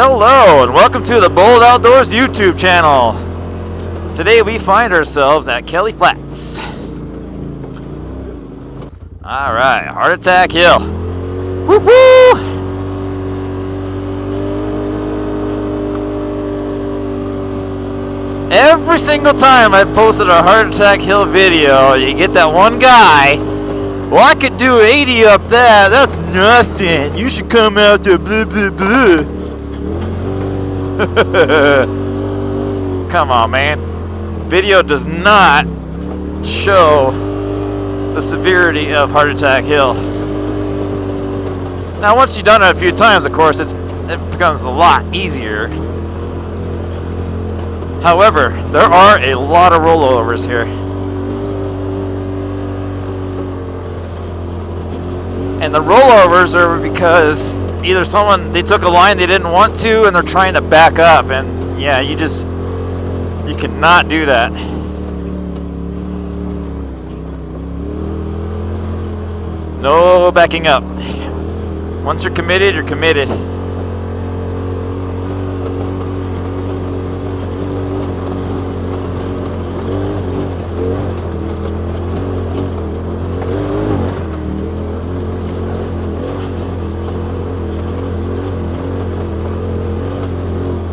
Hello and welcome to the Bold Outdoors YouTube channel. Today we find ourselves at Kelly Flats. Alright, Heart Attack Hill. Woo-hoo! Every single time I've posted a Heart Attack Hill video, you get that one guy, well, I could do 80 up that, that's nothing. You should come out to blah blah blah. Come on, man. Video does not show the severity of Heart Attack Hill. Now, once you've done it a few times, of course, it becomes a lot easier. However, there are a lot of rollovers here. And the rollovers are because either they took a line they didn't want to and they're trying to back up, and yeah, you cannot do that. No backing up. Once you're committed, you're committed.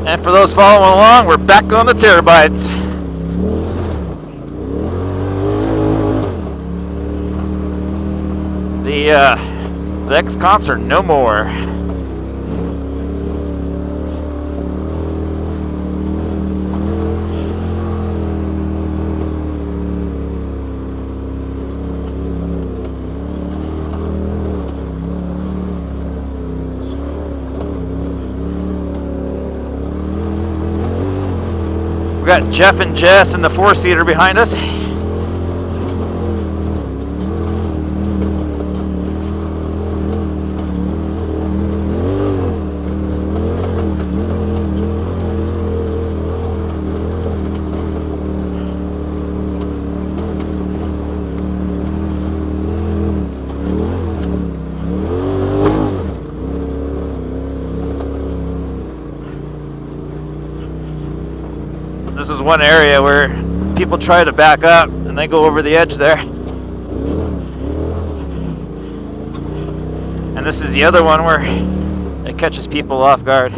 And for those following along, we're back on the Terrabites. The X-Comps are no more. We got Jeff and Jess in the 4-seater behind us. This is one area where people try to back up and they go over the edge there. And this is the other one where it catches people off guard.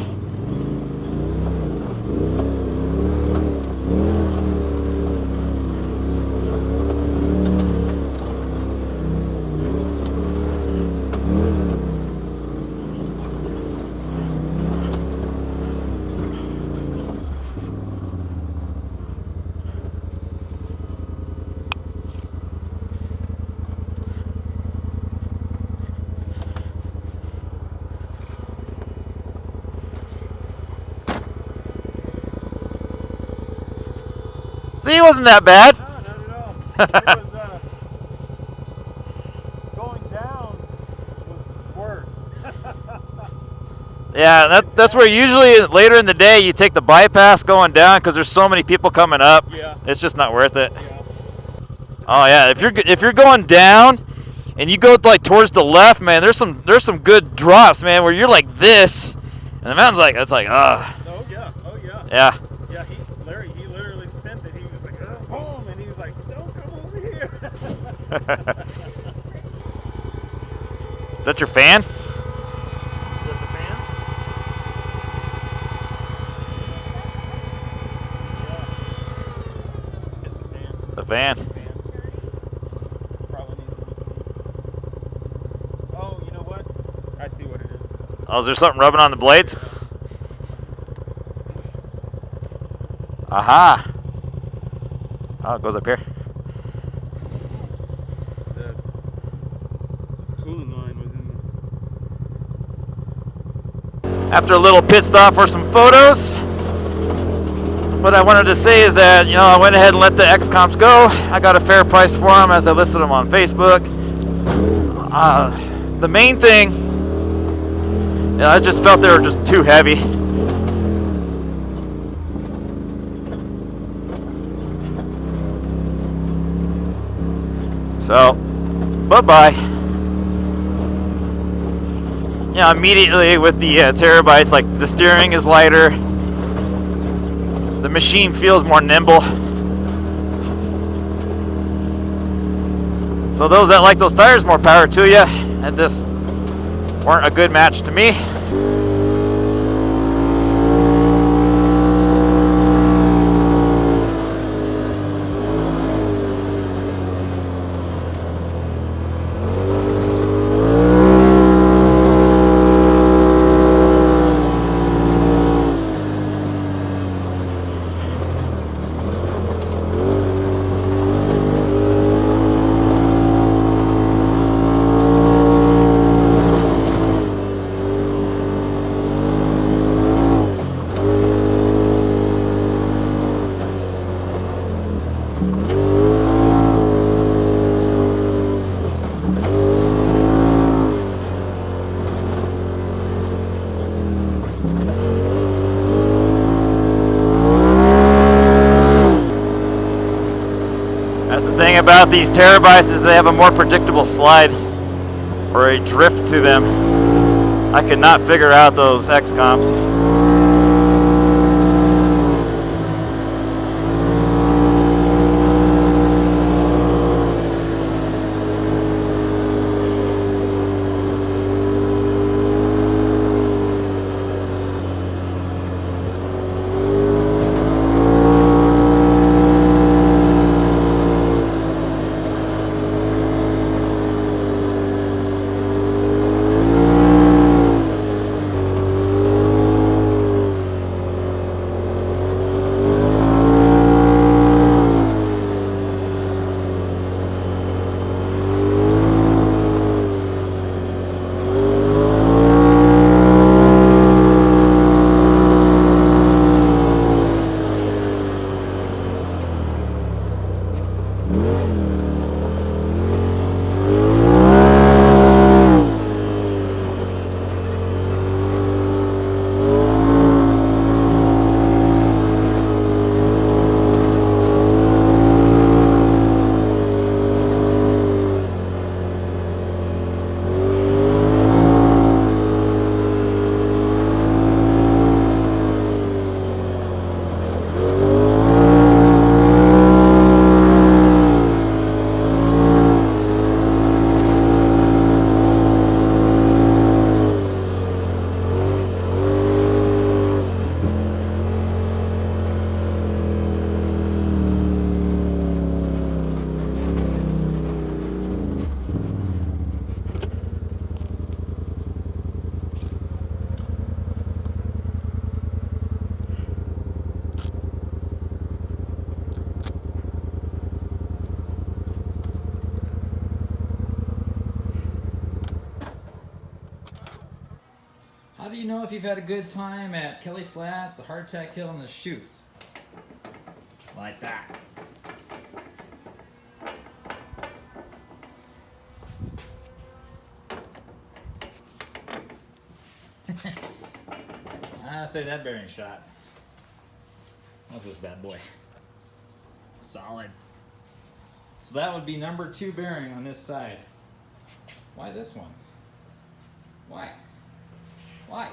See, it wasn't that bad. No, not at all. It was, going down was worse. Yeah, that's where usually later in the day you take the bypass going down because there's so many people coming up. Yeah. It's just not worth it. Yeah. Oh yeah, if you're going down and you go like towards the left, man, there's some good drops, man, where you're like this, and the mountain's like it's like Oh yeah. Oh yeah. Yeah. Yeah. He literally sent it. He was like, boom, and he was like, don't come over here. Is that your fan? Is that the fan? Yeah. It's the fan. The fan. Probably needs to be. Oh, you know what? I see what it is. Oh, is there something rubbing on the blades? Aha! Oh, it goes up here. The cooling line was in the... After a little pit stop for some photos, what I wanted to say is that, you know, I went ahead and let the X-Comps go. I got a fair price for them as I listed them on Facebook. The main thing, I just felt they were just too heavy. So, bye-bye. you know, immediately with the Terrabites, like the steering is lighter, the machine feels more nimble. So those that like those tires, more power to you. And this weren't a good match to me. That's the thing about these Terrabites, is they have a more predictable slide or a drift to them. I could not figure out those X-Comps. How do you know if you've had a good time at Kelly Flats, the Hardtack Hill, and the Chutes? Like that. I'd say that bearing shot. What's this bad boy? Solid. So that would be number 2 bearing on this side. Why this one? Why? Why?